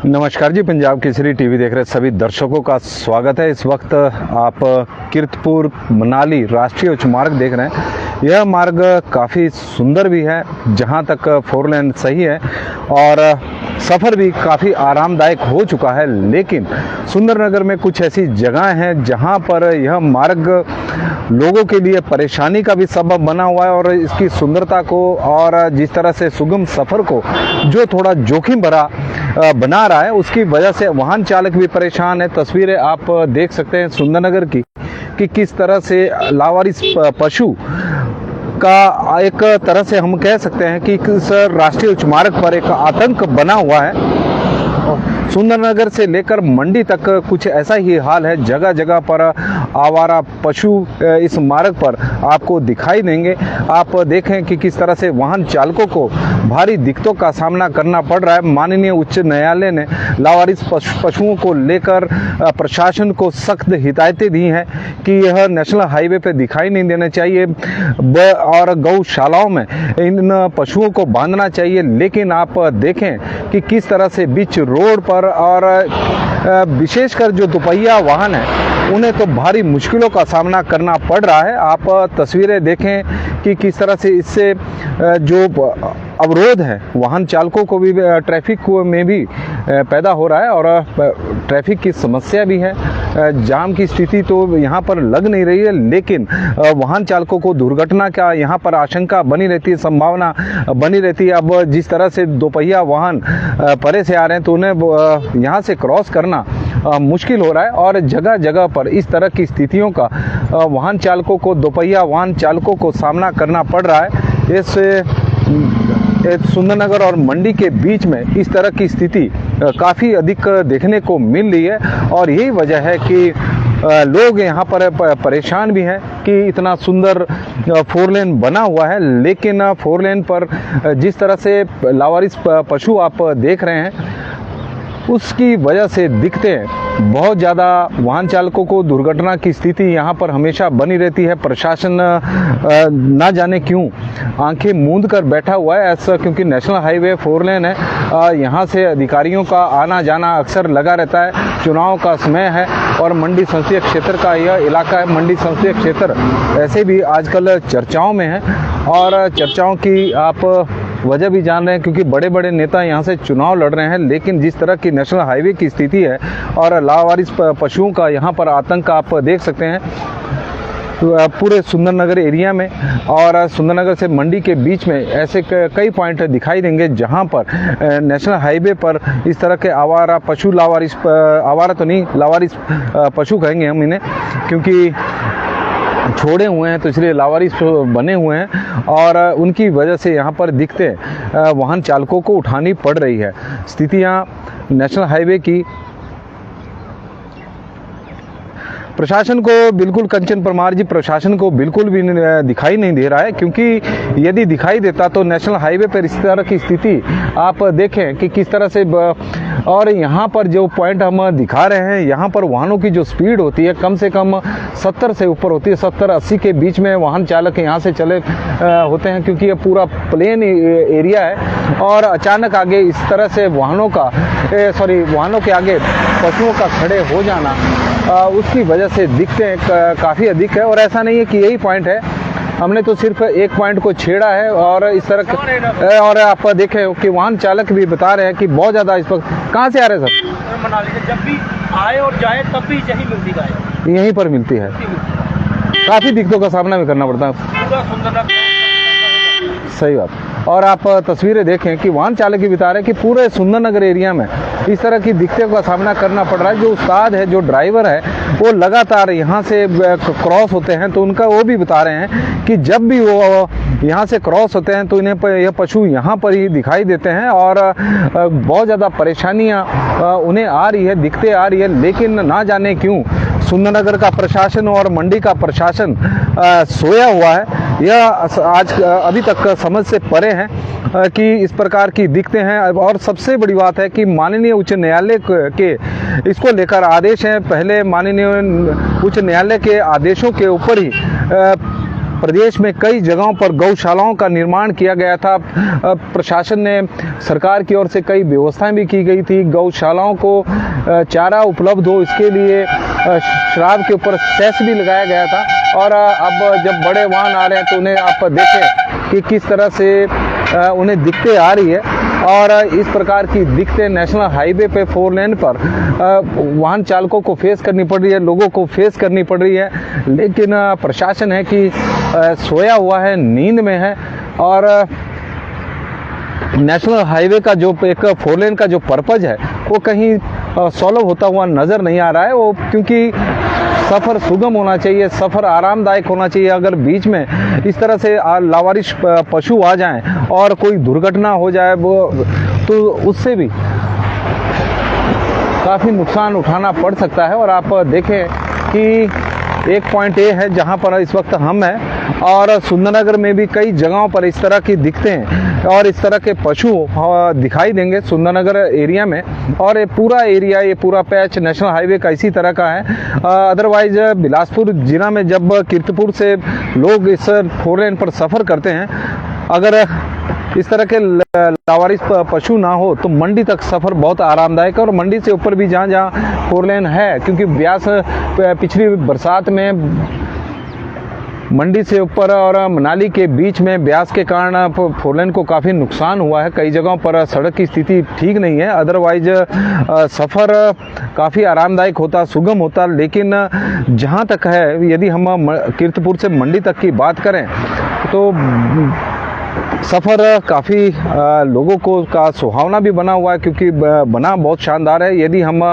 नमस्कार जी, पंजाब केसरी टीवी देख रहे सभी दर्शकों का स्वागत है। इस वक्त आप कीरतपुर मनाली राष्ट्रीय उच्च मार्ग देख रहे हैं। यह मार्ग काफ़ी सुंदर भी है, जहां तक 4 लेन सही है और सफ़र भी काफ़ी आरामदायक हो चुका है। लेकिन सुंदरनगर में कुछ ऐसी जगह हैं जहां पर यह मार्ग लोगों के लिए परेशानी का भी सबब बना हुआ है और इसकी सुंदरता को और जिस तरह से सुगम सफ़र को जो थोड़ा जोखिम भरा बना रहा है, उसकी वजह से वाहन चालक भी परेशान है। तस्वीरें आप देख सकते हैं सुंदरनगर की कि किस तरह से लावारिस पशु का एक तरह से हम कह सकते हैं कि इस राष्ट्रीय उच्च मार्ग पर एक आतंक बना हुआ है। सुंदरनगर से लेकर मंडी तक कुछ ऐसा ही हाल है। जगह जगह पर आवारा पशु इस मार्ग पर आपको दिखाई देंगे। आप देखें कि किस तरह से वाहन चालकों को भारी दिक्कतों का सामना करना पड़ रहा है। माननीय उच्च न्यायालय ने लावारिस पशुओं को लेकर प्रशासन को सख्त हिदायतें दी हैं कि यह नेशनल हाईवे पे दिखाई नहीं देना चाहिए और गौशालाओं में इन पशुओं को बांधना चाहिए। लेकिन आप देखें कि किस तरह से बीच रोड पर और विशेषकर जो दोपहिया वाहन है उन्हें तो भारी मुश्किलों का सामना करना पड़ रहा है। आप तस्वीरें देखें कि किस तरह से इससे जो अवरोध है वाहन चालकों को भी ट्रैफिक में भी पैदा हो रहा है और ट्रैफिक की समस्या भी है। जाम की स्थिति तो यहाँ पर लग नहीं रही है, लेकिन वाहन चालकों को दुर्घटना का यहाँ पर आशंका बनी रहती है, संभावना बनी रहती है। अब जिस तरह से दोपहिया वाहन परे से आ रहे हैं तो उन्हें यहाँ से क्रॉस करना मुश्किल हो रहा है और जगह जगह पर इस तरह की स्थितियों का वाहन चालकों को, दोपहिया वाहन चालकों को सामना करना पड़ रहा है। इस सुंदरनगर और मंडी के बीच में इस तरह की स्थिति काफ़ी अधिक देखने को मिल रही है और यही वजह है कि लोग यहाँ पर परेशान भी हैं कि इतना सुंदर 4 लेन बना हुआ है, लेकिन 4 लेन पर जिस तरह से लावारिस पशु आप देख रहे हैं उसकी वजह से दिक्कतें बहुत ज़्यादा वाहन चालकों को, दुर्घटना की स्थिति यहाँ पर हमेशा बनी रहती है। प्रशासन ना जाने क्यों आंखें मूंद कर बैठा हुआ है ऐसा, क्योंकि नेशनल हाईवे 4 लेन है। यहाँ से अधिकारियों का आना जाना अक्सर लगा रहता है। चुनाव का समय है और मंडी संसदीय क्षेत्र का यह इलाका है। मंडी संसदीय क्षेत्र ऐसे भी आजकल चर्चाओं में है और चर्चाओं की आप वजह भी जान रहे हैं क्योंकि बड़े बड़े नेता यहाँ से चुनाव लड़ रहे हैं। लेकिन जिस तरह की नेशनल हाईवे की स्थिति है और लावारिस पशुओं का यहाँ पर आतंक आप देख सकते हैं पूरे सुंदरनगर एरिया में, और सुंदरनगर से मंडी के बीच में ऐसे कई पॉइंट दिखाई देंगे जहां पर नेशनल हाईवे पर इस तरह के आवारा पशु, लावारिस आवारा तो नहीं, लावारिस पशु कहेंगे हम इन्हें, क्योंकि छोड़े हुए हैं तो इसलिए लावारिस बने हुए हैं और उनकी वजह से यहाँ पर दिक्कतें वाहन चालकों को उठानी पड़ रही है। स्थितियाँ नेशनल हाईवे की प्रशासन को बिल्कुल, कंचन परमार जी, प्रशासन को बिल्कुल भी दिखाई नहीं दे रहा है, क्योंकि यदि दिखाई देता तो नेशनल हाईवे पर इस तरह की स्थिति आप देखें कि किस तरह से और यहाँ पर जो पॉइंट हम दिखा रहे हैं यहाँ पर वाहनों की जो स्पीड होती है कम से कम 70 से ऊपर होती है। 70-80 के बीच में वाहन चालक यहाँ से चले होते हैं, क्योंकि ये पूरा प्लेन एरिया है और अचानक आगे इस तरह से वाहनों के आगे पशुओं का खड़े हो जाना, उसकी वजह से दिक्कतें काफ़ी अधिक है। और ऐसा नहीं है कि यही पॉइंट है, हमने तो सिर्फ एक पॉइंट को छेड़ा है और इस तरह, और आप देखें कि वाहन चालक भी बता रहे हैं कि बहुत ज़्यादा इस वक्त कहाँ से आ रहे हैं सर? मनाली से जब भी आए और जाए तब भी यही मिलती है, यहीं पर मिलती है। काफ़ी दिक्कतों का सामना भी करना पड़ता है। पूरा सुंदरनगर, सही बात। और आप तस्वीरें देखें कि वाहन चालक भी बता रहे हैं कि पूरे सुंदरनगर एरिया में इस तरह की दिक्कतों का सामना करना पड़ रहा है। जो उस्ताद है, जो ड्राइवर है, वो लगातार यहाँ से क्रॉस होते हैं तो उनका वो भी बता रहे हैं कि जब भी वो यहाँ से क्रॉस होते हैं तो इन्हें यह पशु यहाँ पर ही दिखाई देते हैं और बहुत ज़्यादा परेशानियाँ उन्हें आ रही है, दिक्कतें आ रही है। लेकिन ना जाने क्यों सुंदरनगर का प्रशासन और मंडी का प्रशासन सोया हुआ है। यह आज अभी तक समझ से परे हैं कि इस प्रकार की दिक्कतें हैं। और सबसे बड़ी बात है कि माननीय उच्च न्यायालय के इसको लेकर आदेश हैं। पहले माननीय उच्च न्यायालय के आदेशों के ऊपर ही प्रदेश में कई जगहों पर गौशालाओं का निर्माण किया गया था। प्रशासन ने, सरकार की ओर से कई व्यवस्थाएं भी की गई थी। गौशालाओं को चारा उपलब्ध हो इसके लिए शराब के ऊपर सेस भी लगाया गया था। और अब जब बड़े वाहन आ रहे हैं तो उन्हें आप देखें कि किस तरह से उन्हें दिक्कतें आ रही है। और इस प्रकार की दिक्कतें नेशनल हाईवे पे 4 लेन पर वाहन चालकों को फेस करनी पड़ रही है, लोगों को फेस करनी पड़ रही है। लेकिन प्रशासन है कि सोया हुआ है, नींद में है। और नेशनल हाईवे का जो एक 4 लेन का जो पर्पज है वो कहीं सॉल्व होता हुआ नज़र नहीं आ रहा है। वो क्योंकि सफ़र सुगम होना चाहिए, सफ़र आरामदायक होना चाहिए। अगर बीच में इस तरह से लावारिश पशु आ जाएं और कोई दुर्घटना हो जाए वो तो उससे भी काफ़ी नुकसान उठाना पड़ सकता है। और आप देखें कि एक पॉइंट ये है जहां पर इस वक्त हम हैं और सुंदरनगर में भी कई जगहों पर इस तरह की दिक्कतें और इस तरह के पशु दिखाई देंगे सुंदरनगर एरिया में। और ये पूरा एरिया, ये पूरा पैच नेशनल हाईवे का इसी तरह का है। अदरवाइज बिलासपुर जिला में जब कीर्तपुर से लोग इस 4 लेन पर सफ़र करते हैं, अगर इस तरह के लावारिस पशु ना हो तो मंडी तक सफ़र बहुत आरामदायक है। और मंडी से ऊपर भी जहाँ जहाँ 4 लेन है, क्योंकि ब्यास पिछली बरसात में मंडी से ऊपर और मनाली के बीच में ब्यास के कारण 4 लेन को काफ़ी नुकसान हुआ है। कई जगहों पर सड़क की स्थिति ठीक नहीं है। अदरवाइज सफ़र काफ़ी आरामदायक होता, सुगम होता। लेकिन जहाँ तक है, यदि हम कीर्तपुर से मंडी तक की बात करें तो सफ़र काफ़ी लोगों को का सुहावना भी बना हुआ है, क्योंकि बना बहुत शानदार है। यदि हम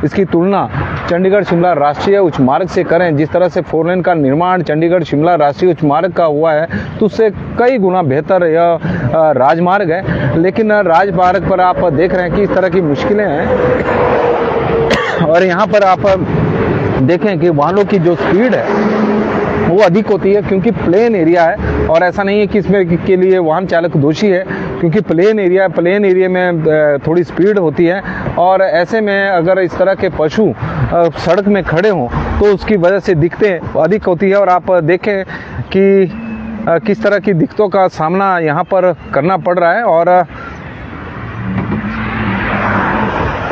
इसकी तुलना चंडीगढ़ शिमला राष्ट्रीय उच्च मार्ग से करें, जिस तरह से 4 लेन का निर्माण चंडीगढ़ शिमला राष्ट्रीय उच्च मार्ग का हुआ है, तो उससे कई गुना बेहतर यह राजमार्ग है। लेकिन राजमार्ग पर आप देख रहे हैं कि इस तरह की मुश्किलें हैं। और यहाँ पर आप देखें कि वाहनों की जो स्पीड है वो अधिक होती है, क्योंकि प्लेन एरिया है। और ऐसा नहीं है कि इसमें के लिए वाहन चालक दोषी है, क्योंकि प्लेन एरिया में थोड़ी स्पीड होती है। और ऐसे में अगर इस तरह के पशु सड़क में खड़े हों तो उसकी वजह से दिक्कतें अधिक होती है। और आप देखें कि किस तरह की दिक्कतों का सामना यहाँ पर करना पड़ रहा है। और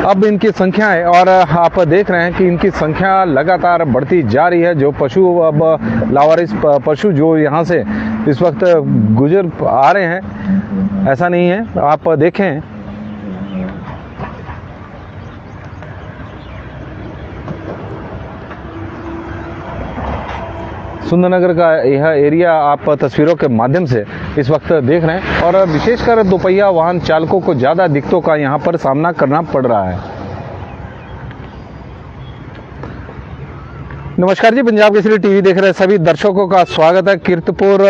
अब इनकी संख्या है, और आप देख रहे हैं कि इनकी संख्या लगातार बढ़ती जा रही है। जो पशु, अब लावारिस पशु जो यहाँ से इस वक्त गुजर आ रहे हैं, ऐसा नहीं है। आप देखें सुंदरनगर का यह एरिया आप तस्वीरों के माध्यम से इस वक्त देख रहे हैं। और विशेषकर दोपहिया वाहन चालकों को ज़्यादा दिक्कतों का यहाँ पर सामना करना पड़ रहा है। नमस्कार जी, पंजाब केसरी टीवी देख रहे सभी दर्शकों का स्वागत है। कीर्तपुर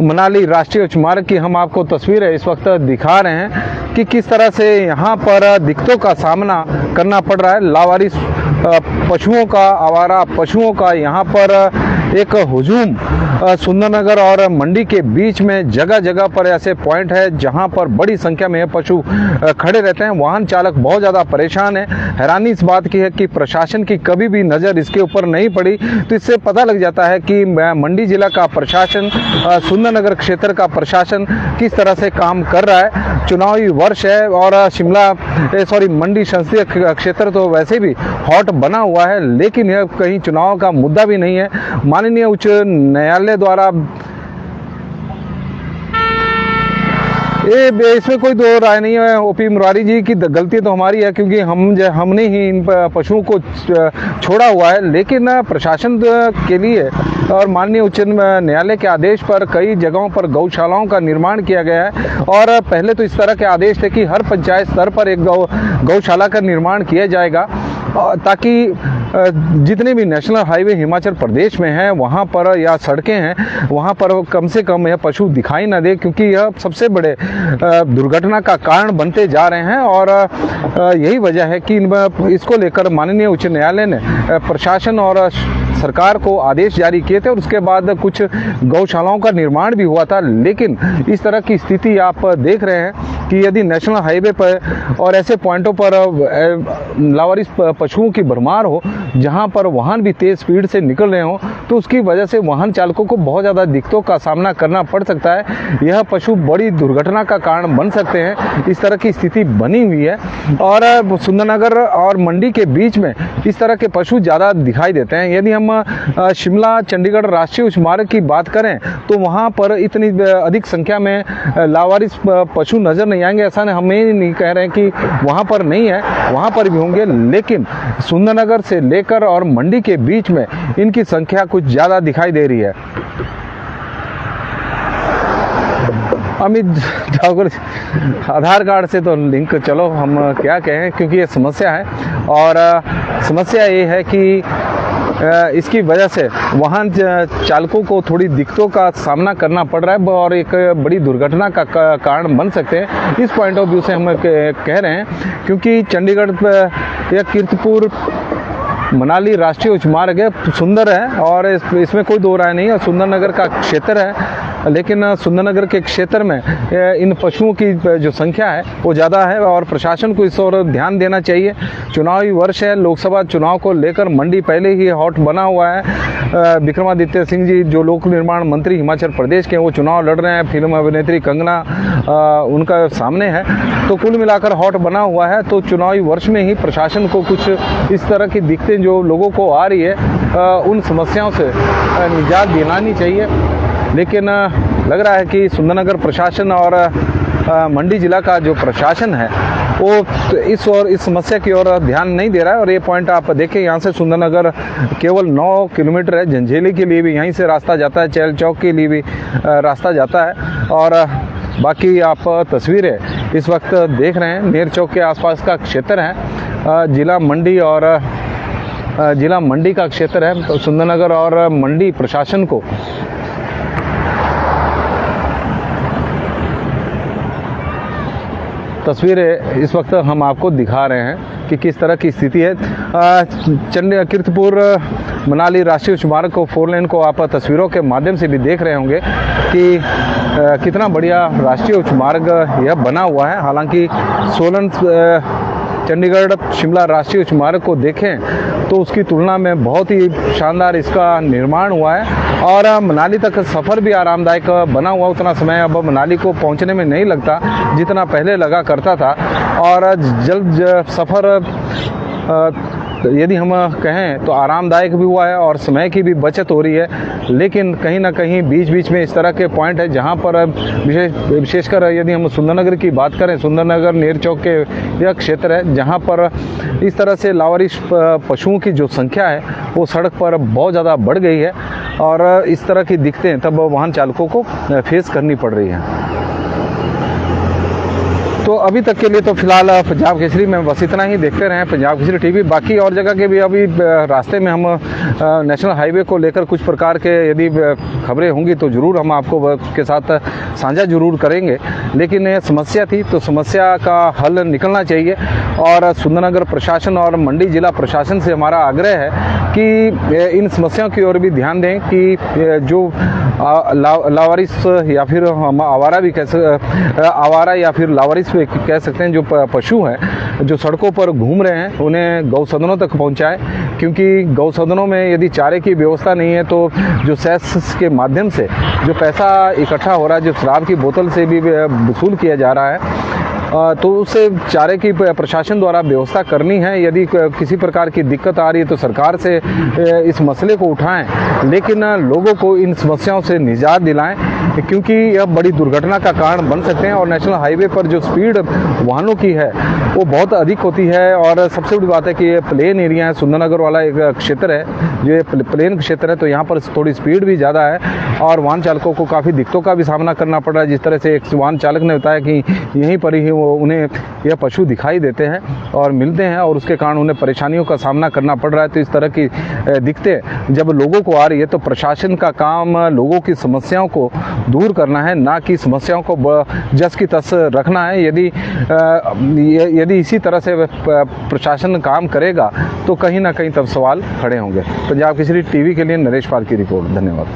मनाली राष्ट्रीय उच्च मार्ग की हम आपको तस्वीरें इस वक्त दिखा रहे हैं कि किस तरह से यहाँ पर दिक्कतों का सामना करना पड़ रहा है। लावारिस पशुओं का, आवारा पशुओं का यहाँ पर एक हुजूम सुंदरनगर और मंडी के बीच में जगह जगह पर ऐसे पॉइंट है जहां पर बड़ी संख्या में पशु खड़े रहते हैं। वाहन चालक बहुत ज़्यादा परेशान है। हैरानी इस बात की है कि प्रशासन की कभी भी नज़र इसके ऊपर नहीं पड़ी। तो इससे पता लग जाता है कि मंडी जिला का प्रशासन, सुंदरनगर क्षेत्र का प्रशासन किस तरह से काम कर रहा है। चुनावी वर्ष है और मंडी संसदीय क्षेत्र तो वैसे भी हॉट बना हुआ है, लेकिन यह कहीं चुनाव का मुद्दा भी नहीं है। माननीय उच्च न्यायालय द्वारा इसमें कोई दो राय नहीं है। ओपी मुरारी जी की गलती तो हमारी है, क्योंकि हमने ही इन पशुओं को छोड़ा हुआ है। लेकिन प्रशासन के लिए और माननीय उच्च न्यायालय के आदेश पर कई जगहों पर गौशालाओं का निर्माण किया गया है। और पहले तो इस तरह के आदेश थे कि हर पंचायत स्तर पर एक गौशाला का निर्माण किया जाएगा, ताकि जितने भी नेशनल हाईवे हिमाचल प्रदेश में हैं वहाँ पर, या सड़कें हैं वहाँ पर कम से कम यह पशु दिखाई न दे, क्योंकि यह सबसे बड़े दुर्घटना का कारण बनते जा रहे हैं। और यही वजह है कि इसको लेकर माननीय उच्च न्यायालय ने प्रशासन और सरकार को आदेश जारी किए थे। और उसके बाद कुछ गौशालाओं का निर्माण भी हुआ था। लेकिन इस तरह की स्थिति आप देख रहे हैं कि यदि नेशनल हाईवे पर और ऐसे पॉइंटों पर लावारिस पशुओं की भरमार हो जहां पर वाहन भी तेज़ स्पीड से निकल रहे हों तो उसकी वजह से वाहन चालकों को बहुत ज़्यादा दिक्कतों का सामना करना पड़ सकता है। यह पशु बड़ी दुर्घटना का कारण बन सकते हैं, इस तरह की स्थिति बनी हुई है। और सुंदरनगर और मंडी के बीच में इस तरह के पशु ज़्यादा दिखाई देते हैं। यदि हम शिमला चंडीगढ़ राष्ट्रीय उच्च मार्ग की बात करें तो वहाँ पर इतनी अधिक संख्या में लावारिस पशु नज़र नहीं आएंगे। ऐसा हम ये नहीं कह रहे हैं कि वहाँ पर नहीं है, वहाँ पर भी होंगे, लेकिन सुंदरनगर से लेकर और मंडी के बीच में इनकी संख्या कुछ ज़्यादा दिखाई दे रही है। अमित ठाकुर, आधार कार्ड से तो लिंक, चलो हम क्या कहें, क्योंकि ये समस्या है। और समस्या ये है कि इसकी वजह से वाहन चालकों को थोड़ी दिक्कतों का सामना करना पड़ रहा है और एक बड़ी दुर्घटना का कारण बन सकते हैं। इस पॉइंट ऑफ व्यू से हम कह रहे हैं, क्योंकि चंडीगढ़ या कीर्तपुर मनाली राष्ट्रीय उच्च मार्ग है, सुंदर है और इसमें कोई दो राय नहीं है। सुंदरनगर का क्षेत्र है, लेकिन सुंदरनगर के क्षेत्र में इन पशुओं की जो संख्या है वो ज़्यादा है और प्रशासन को इस ओर ध्यान देना चाहिए। चुनावी वर्ष है, लोकसभा चुनाव को लेकर मंडी पहले ही हॉट बना हुआ है। विक्रमादित्य सिंह जी जो लोक निर्माण मंत्री हिमाचल प्रदेश के, वो चुनाव लड़ रहे हैं। फिल्म अभिनेत्री कंगना उनका सामने है, तो कुल मिलाकर हॉट बना हुआ है। तो चुनावी वर्ष में ही प्रशासन को कुछ इस तरह की दिक्कतें जो लोगों को आ रही है, उन समस्याओं से निजात दिलानी चाहिए। लेकिन लग रहा है कि सुंदरनगर प्रशासन और मंडी जिला का जो प्रशासन है वो इस समस्या की ओर ध्यान नहीं दे रहा है। और ये पॉइंट आप देखें, यहाँ से सुंदरनगर केवल 9 किलोमीटर है। झंझेली के लिए भी यहीं से रास्ता जाता है, चैल चौक के लिए भी रास्ता जाता है। और बाकी आप तस्वीरें इस वक्त देख रहे हैं, नेर चौक के आसपास का क्षेत्र है, जिला मंडी का क्षेत्र है। तो सुंदरनगर और मंडी प्रशासन को तस्वीरें इस वक्त हम आपको दिखा रहे हैं कि किस तरह की स्थिति है। कीर्तपुर मनाली राष्ट्रीय उच्च मार्ग को 4 लेन को आप तस्वीरों के माध्यम से भी देख रहे होंगे कि कितना बढ़िया राष्ट्रीय उच्च मार्ग यह बना हुआ है। हालांकि सोलन चंडीगढ़ शिमला राष्ट्रीय उच्च मार्ग को देखें तो उसकी तुलना में बहुत ही शानदार इसका निर्माण हुआ है और मनाली तक सफ़र भी आरामदायक बना हुआ। उतना समय अब मनाली को पहुंचने में नहीं लगता जितना पहले लगा करता था। और जल्द सफ़र यदि हम कहें तो आरामदायक भी हुआ है और समय की भी बचत हो रही है। लेकिन कहीं ना कहीं बीच बीच में इस तरह के पॉइंट है जहां पर विशेषकर यदि हम सुंदरनगर की बात करें, सुंदरनगर नेर चौक के यह क्षेत्र है जहां पर इस तरह से लावारिस पशुओं की जो संख्या है वो सड़क पर बहुत ज़्यादा बढ़ गई है और इस तरह की दिक्कतें तब वाहन चालकों को फेस करनी पड़ रही हैं। तो अभी तक के लिए तो फिलहाल पंजाब केसरी में बस इतना ही। देखते रहें पंजाब केसरी टीवी। बाकी और जगह के भी अभी रास्ते में हम नेशनल हाईवे को लेकर कुछ प्रकार के यदि खबरें होंगी तो ज़रूर हम आपको के साथ साझा जरूर करेंगे। लेकिन ये समस्या थी तो समस्या का हल निकलना चाहिए और सुंदरनगर प्रशासन और मंडी जिला प्रशासन से हमारा आग्रह है कि इन समस्याओं की ओर भी ध्यान दें कि जो लावारिस या फिर हम आवारा भी आवारा या फिर लावारिस कह सकते हैं जो पशु हैं जो सड़कों पर घूम रहे हैं उन्हें गौसदनों तक पहुंचाएं। क्योंकि गौसदनों में यदि चारे की व्यवस्था नहीं है तो जो सेस के माध्यम से जो पैसा इकट्ठा हो रहा है, जो शराब की बोतल से भी वसूल किया जा रहा है, तो उससे चारे की प्रशासन द्वारा व्यवस्था करनी है। यदि किसी प्रकार की दिक्कत आ रही है तो सरकार से इस मसले को उठाएं, लेकिन लोगों को इन समस्याओं से निजात दिलाएं क्योंकि यह बड़ी दुर्घटना का कारण बन सकते हैं। और नेशनल हाईवे पर जो स्पीड वाहनों की है वो बहुत अधिक होती है और सबसे बड़ी बात है कि ये प्लेन एरिया है, सुंदरनगर वाला एक क्षेत्र है, ये प्लेन क्षेत्र है, तो यहाँ पर थोड़ी स्पीड भी ज़्यादा है और वाहन चालकों को काफ़ी दिक्कतों का भी सामना करना पड़ रहा है। जिस तरह से एक वाहन चालक ने बताया कि यहीं पर ही उन्हें यह पशु दिखाई देते हैं और मिलते हैं और उसके कारण उन्हें परेशानियों का सामना करना पड़ रहा है। तो इस तरह की दिक्कतें जब लोगों को आ रही है तो प्रशासन का काम लोगों की समस्याओं को दूर करना है, ना कि समस्याओं को जस की तस रखना है। यदि इसी तरह से प्रशासन काम करेगा तो कहीं ना कहीं तब सवाल खड़े होंगे। पंजाब केसरी टीवी के लिए नरेश पाल की रिपोर्ट। धन्यवाद।